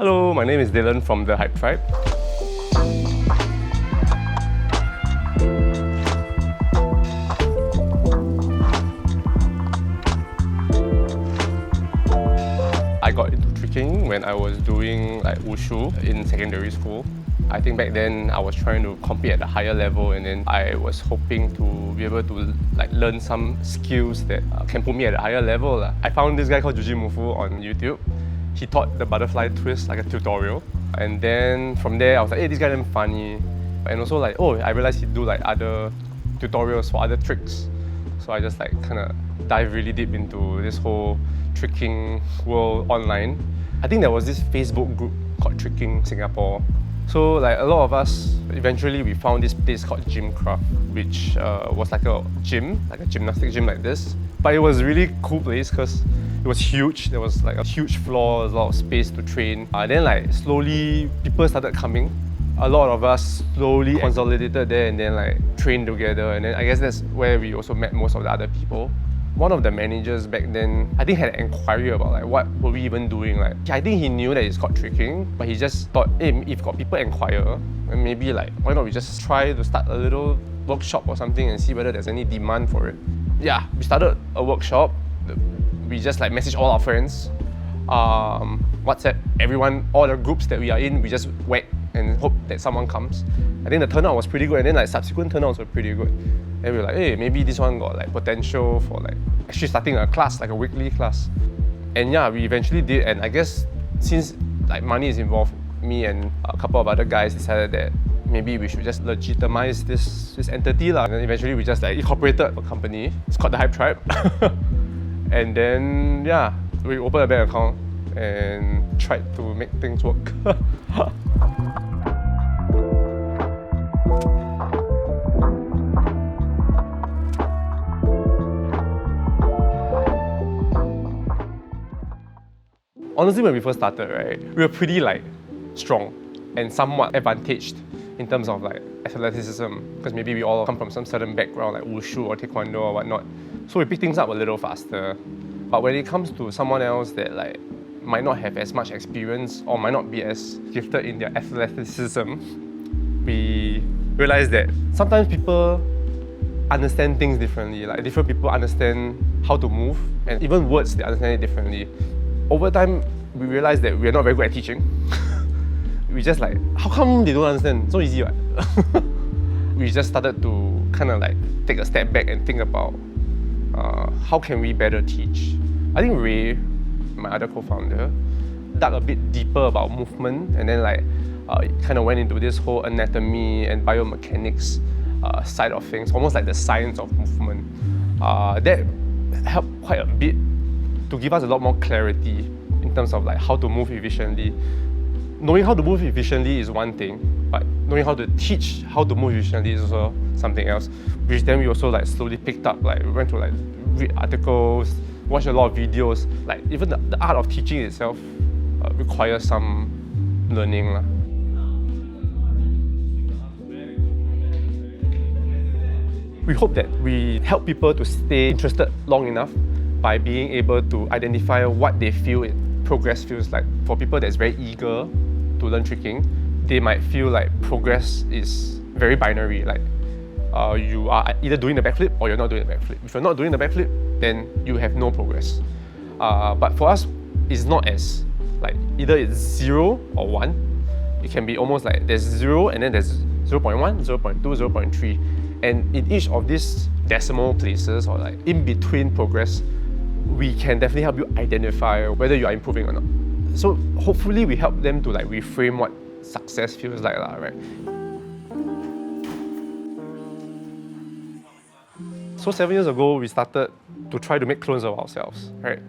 Hello, my name is Dilon from the Hype Tribe. I got into tricking when I was doing wushu in secondary school. I think back then I was trying to compete at a higher level, and then I was hoping to be able to learn some skills that can put me at a higher level. I found this guy called Mufu on YouTube. He taught the butterfly twist, like a tutorial. And then from there I was like, hey, this guy damn funny. And also I realized he'd do other tutorials for other tricks. So I just kind of dive really deep into this whole tricking world online. I think there was this Facebook group called Tricking Singapore. So a lot of us, eventually we found this place called Gymcraft, which was like a gym, like a gymnastic gym like this. But it was a really cool place because it was huge. There was a huge floor, a lot of space to train. Then slowly people started coming. A lot of us slowly consolidated there and then trained together. And then I guess that's where we also met most of the other people. One of the managers back then, I think, had an inquiry about what were we even doing. I think he knew that it's called tricking, but he just thought, hey, if got people inquire, then maybe why not we just try to start a little workshop or something and see whether there's any demand for it. Yeah, we started a workshop. We just messaged all our friends, WhatsApp everyone, all the groups that we are in, we just whack and hope that someone comes. I think the turnout was pretty good, and then subsequent turnouts were pretty good. And we were like, hey, maybe this one got potential for actually starting a class, a weekly class. And yeah, we eventually did, and I guess since money is involved, me and a couple of other guys decided that maybe we should just legitimize this entity. And then eventually we just incorporated a company. It's called the Hype Tribe. And then yeah, we opened a bank account and tried to make things work. Honestly, when we first started, right, we were pretty strong and somewhat advantaged in terms of athleticism, because maybe we all come from some certain background like wushu or taekwondo or whatnot. So we pick things up a little faster. But when it comes to someone else that might not have as much experience or might not be as gifted in their athleticism, we realize that sometimes people understand things differently. Different people understand how to move, and even words, they understand it differently. Over time, we realized that we're not very good at teaching. We just how come they don't understand? So easy, right? We just started to kind of take a step back and think about how can we better teach. I think Ray, my other co-founder, dug a bit deeper about movement, and then kind of went into this whole anatomy and biomechanics side of things, almost like the science of movement. That helped quite a bit to give us a lot more clarity in terms of how to move efficiently. Knowing how to move efficiently is one thing, but knowing how to teach how to move efficiently is also something else. Which then we also slowly picked up. We went to read articles, watch a lot of videos. Even the art of teaching itself requires some learning. We hope that we help people to stay interested long enough by being able to identify what they feel progress feels like. For people that's very eager to learn tricking, they might feel progress is very binary. You are either doing the backflip or you're not doing the backflip. If you're not doing the backflip, then you have no progress. But for us, it's not as either it's 0 or 1. It can be almost there's 0 and then there's 0.1, 0.2, 0.3. And in each of these decimal places or in between progress, we can definitely help you identify whether you are improving or not. So hopefully we help them to reframe what success feels like, right? So 7 years ago, we started to try to make clones of ourselves, right?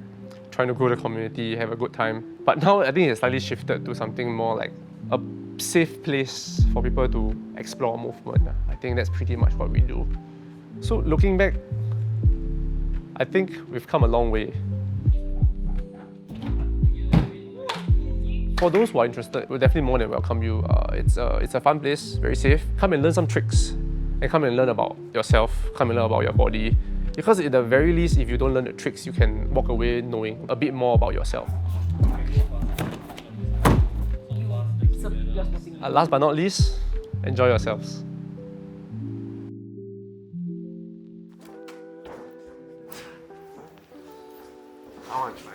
Trying to grow the community, have a good time. But now I think it's slightly shifted to something more a safe place for people to explore movement. I think that's pretty much what we do. So looking back, I think we've come a long way. For those who are interested, we'll definitely more than welcome you. It's a fun place, very safe. Come and learn some tricks, and come and learn about yourself, come and learn about your body. Because at the very least, if you don't learn the tricks, you can walk away knowing a bit more about yourself. Last but not least, enjoy yourselves. I want to try.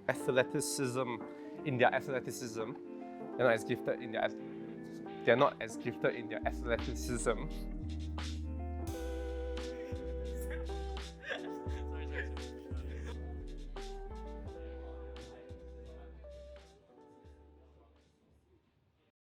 Athleticism, in their athleticism, they're not as gifted in their athleticism.